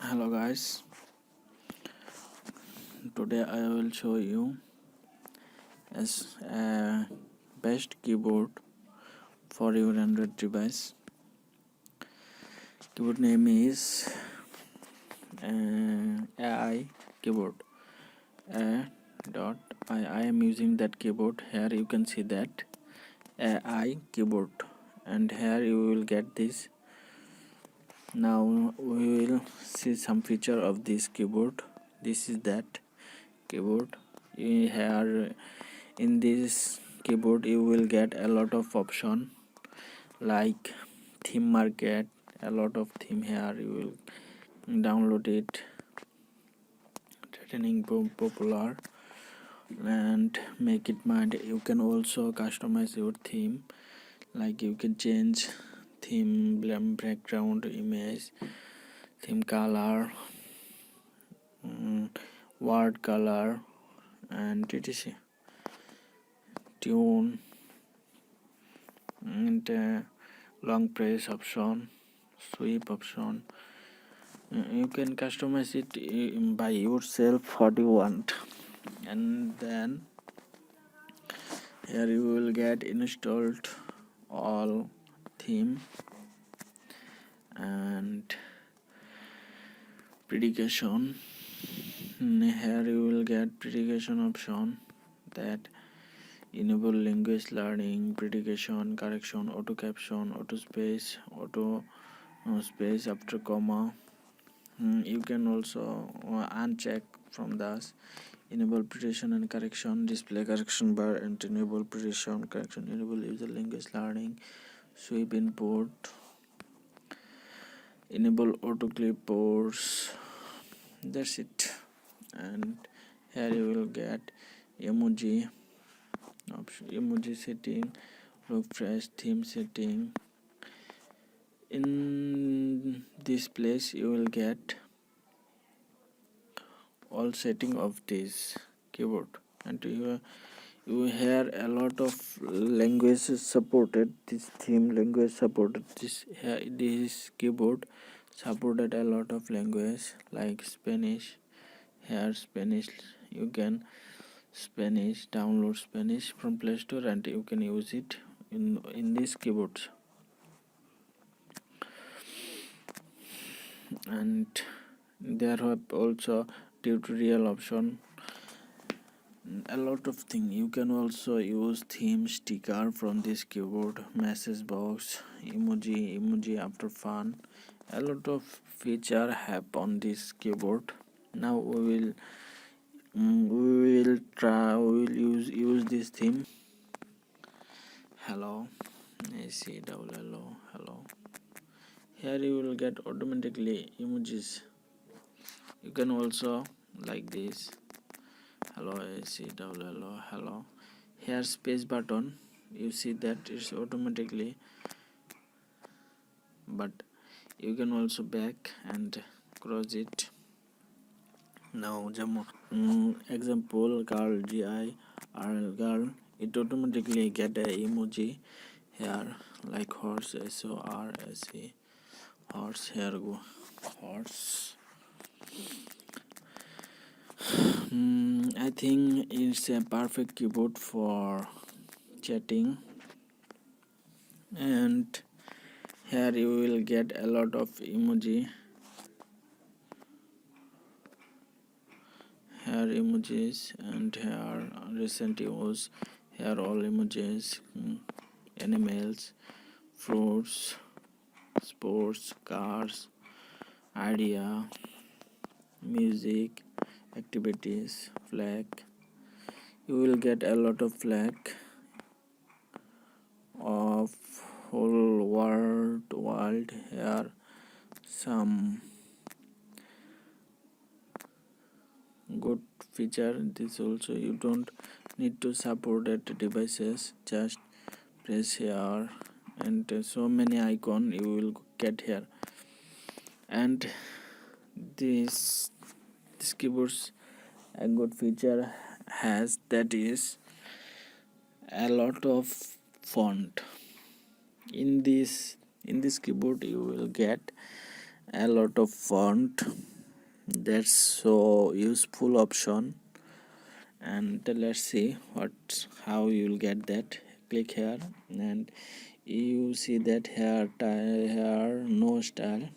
Hello guys, today I will show you as a best keyboard for your Android device. Keyboard name is AI keyboard. I am using that keyboard. Here you can see that AI keyboard, and here you will get this. Now we will see some feature of this keyboard. This is that keyboard. Here in this keyboard you will get a lot of option like theme market, a lot of theme. Here you will download it, trending popular, and make it mind. You can also customize your theme, like you can change theme background image, theme color, word color, and etc. Tune and long press option, sweep option. You can customize it by yourself what you want, and then here you will get installed all theme and predication. Here you will get predication option that enable language learning, predication, correction, auto caption, auto space, auto space after comma. You can also uncheck from this enable precision and correction, display correction bar, and enable precision correction, enable user language learning, sweep input, enable auto clipboards. That's it. And here you will get emoji option, emoji setting, look fresh, theme setting. In this place you will get all setting of this keyboard, and you hear a lot of languages supported. This theme language supported. This keyboard supported a lot of language like Spanish. Here Spanish, you can Spanish, download Spanish from Play Store, and you can use it in these keyboards. And there are also tutorial option, a lot of thing. You can also use theme sticker from this keyboard, message box, emoji after fun. A lot of feature have on this keyboard. Now we will use this theme. Hello, hello. Here you will get automatically emojis. You can also like this, hello, hello. Here space button, you see that it's automatically, but you can also back and cross it. Now example girl, girl, it automatically get a emoji here like horse, SORSE, horse. Here go horse. I think it's a perfect keyboard for chatting, and here you will get a lot of emoji. Here emojis, and here recent use. Here all emojis, animals, fruits, sports, cars, idea, music, activities, flag. You will get a lot of flag of whole world. Here some good feature. This also, you don't need to support it devices, just press here, and so many icon you will get here. And this keyboard's a good feature has, that is a lot of font. In this keyboard you will get a lot of font That's so useful option. And let's see how you will get that. Click here and you see that here no style.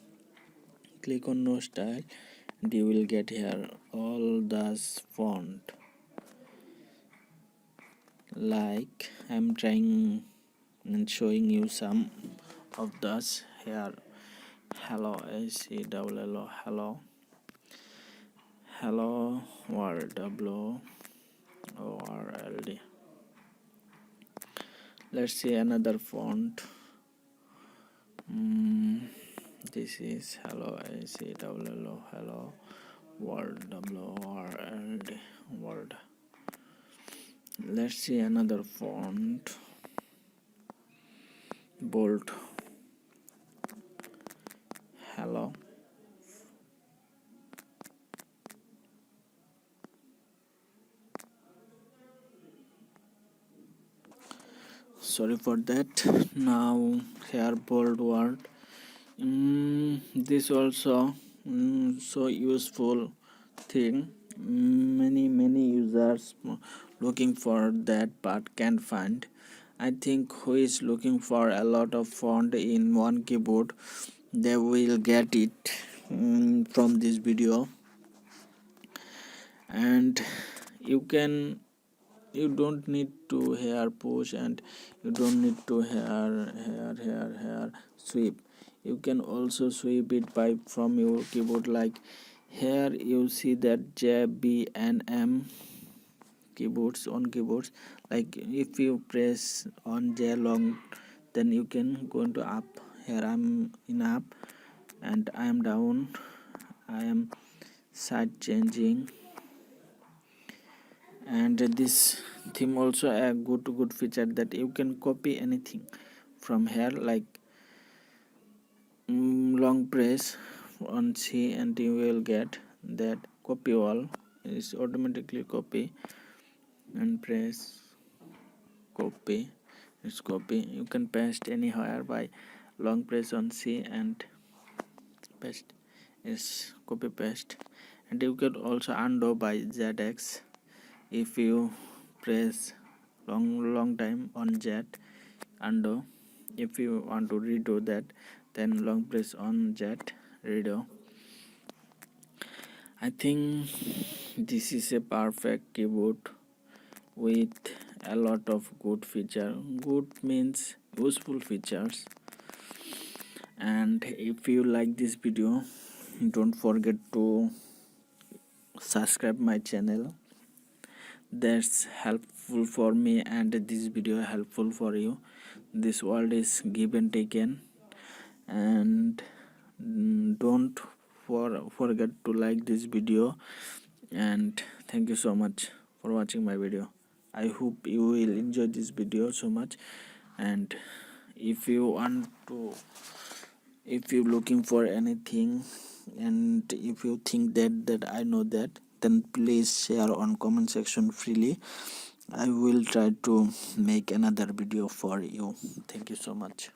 Click on no style and you will get here all those font. Like I'm trying and showing you some of those here. Hello ACLL, hello world WORLD. Let's see another font. This is hello ACLL, hello world WORLD world. Let's see another font. Bold. Hello. Sorry for that. Now here bold word. This also so useful thing. Many users looking for that but can't find. I think who is looking for a lot of font in one keyboard, they will get it from this video. And you don't need to hair push, and you don't need to hair sweep. You can also sweep it by from your keyboard. Like here you see that J, B and M keyboards on keyboards. Like if you press on J long, then you can go into up. Here I'm in up and I am down. I am side changing. And this theme also a good feature that you can copy anything from here. Like long press on C and you will get that copy all is automatically copy, and press copy, it's copy. You can paste anywhere by long press on C and paste, is copy paste. And you can also undo by ZX. If you press long time on Z, undo. If you want to redo that, then long press on Z, redo. I think this is a perfect keyboard with a lot of good feature. Good means useful features. And if you like this video, don't forget to subscribe my channel. That's helpful for me and this video helpful for you. This world is give and taken. And don't forget to like this video. And thank you so much for watching my video. I hope you will enjoy this video so much. And if you looking for anything, and if you think that I know that, then please share on comment section freely. I will try to make another video for you. Thank you so much.